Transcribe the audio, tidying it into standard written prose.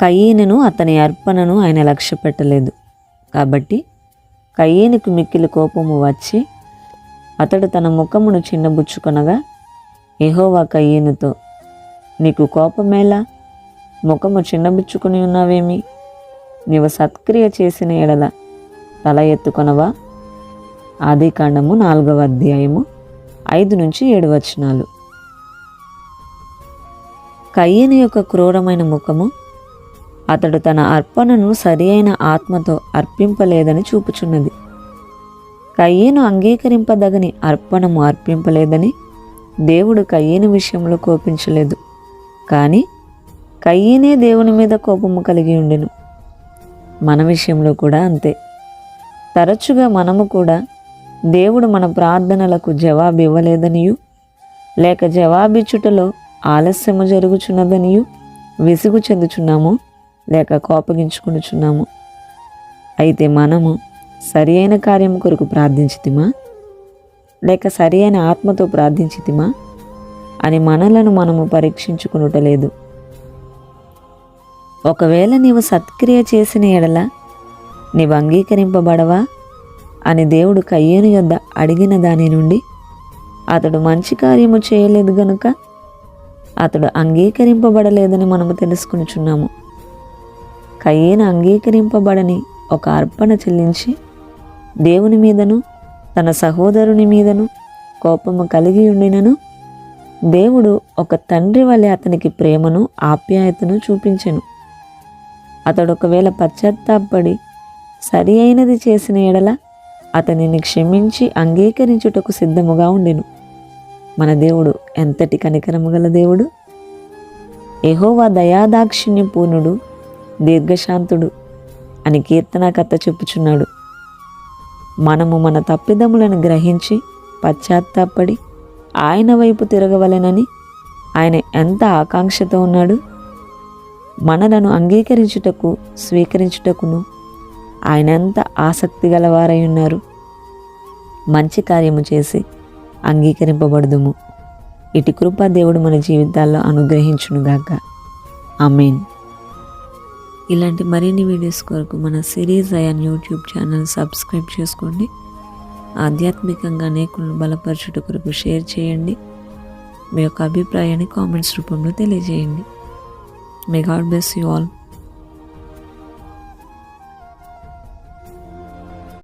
కయీనును అతని అర్పణను ఆయన లక్ష్య పెట్టలేదు. కాబట్టి కయీనుకు మిక్కిలి కోపము వచ్చి అతడు తన ముఖమును చిన్నబుచ్చుకొనగా యెహోవా కయీనుతో, నీకు కోపమేలా? ముఖము చిన్నబుచ్చుకొని ఉన్నావేమి? నీవు సత్క్రియ చేసిన ఎడల తల ఎత్తుకొనవా? ఆదికాండము 4వ అధ్యాయము 5-7 వచనాలు. కయీను యొక్క క్రూరమైన ముఖము అతడు తన అర్పణను సరి అయిన ఆత్మతో అర్పింపలేదని చూపుచున్నది. కయీను అంగీకరింపదగని అర్పణము అర్పింపలేదని దేవుడు కయీను విషయంలో కోపించలేదు. కానీ కయీనే దేవుని మీద కోపము కలిగి ఉండెను. మన విషయంలో కూడా అంతే. తరచుగా మనము కూడా దేవుడు మన ప్రార్థనలకు జవాబు ఇవ్వలేదనియు, లేక జవాబిచ్చుటలో ఆలస్యము జరుగుచున్నదనియు విసుగు చెందుచున్నాము, లేక కోపగించుకునుచున్నాము. అయితే మనము సరి అయిన కార్యము కొరకు ప్రార్థించితిమా, లేక సరి అయిన ఆత్మతో ప్రార్థించితిమా అని మనలను మనము పరీక్షించుకునుటలేదు. ఒకవేళ నీవు సత్క్రియ చేసిన ఎడల నీవు అంగీకరింపబడవా అని దేవుడు కయీను యొద్ద అడిగిన దాని నుండి అతడు మంచి కార్యము చేయలేదు గనుక అతడు అంగీకరింపబడలేదని మనము తెలుసుకునిచున్నాము. కయీను అంగీకరింపబడని ఒక అర్పణ చెల్లించి దేవుని మీదను తన సహోదరుని మీదను కోపము కలిగి ఉండినను దేవుడు ఒక తండ్రి వలె అతనికి ప్రేమను ఆప్యాయతను చూపించెను. అతడు ఒకవేళ పశ్చాత్తాపడి సరి అయినది చేసిన ఎడల అతనిని క్షమించి అంగీకరించుటకు సిద్ధముగా ఉండెను. మన దేవుడు ఎంతటి కనికరము గల దేవుడు! యెహోవా దయాదాక్షిణ్య పూర్ణుడు, దీర్ఘశాంతుడు అని కీర్తనాకర్త చెప్పుచున్నాడు. మనము మన తప్పిదములను గ్రహించి పశ్చాత్తాపడి ఆయన వైపు తిరగవలెనని ఆయన ఎంత ఆకాంక్షతో ఉన్నాడు. మనలను అంగీకరించుటకు స్వీకరించుటకును ఆయన ఎంత ఆసక్తి గలవారై ఉన్నారు. మంచి కార్యము చేసి అంగీకరింపబడదుము. ఇటు కృప దేవుడు మన జీవితాల్లో అనుగ్రహించునుగాక. ఆమేన్. ఇలాంటి మరిన్ని వీడియోస్ కొరకు మన సిరీస్ అయాన్ యూట్యూబ్ ఛానల్ సబ్స్క్రైబ్ చేసుకోండి. ఆధ్యాత్మికంగా అనేకులను బలపరచుట కొరకు షేర్ చేయండి. మీ యొక్క అభిప్రాయాన్ని కామెంట్స్ రూపంలో తెలియజేయండి. May God bless you all.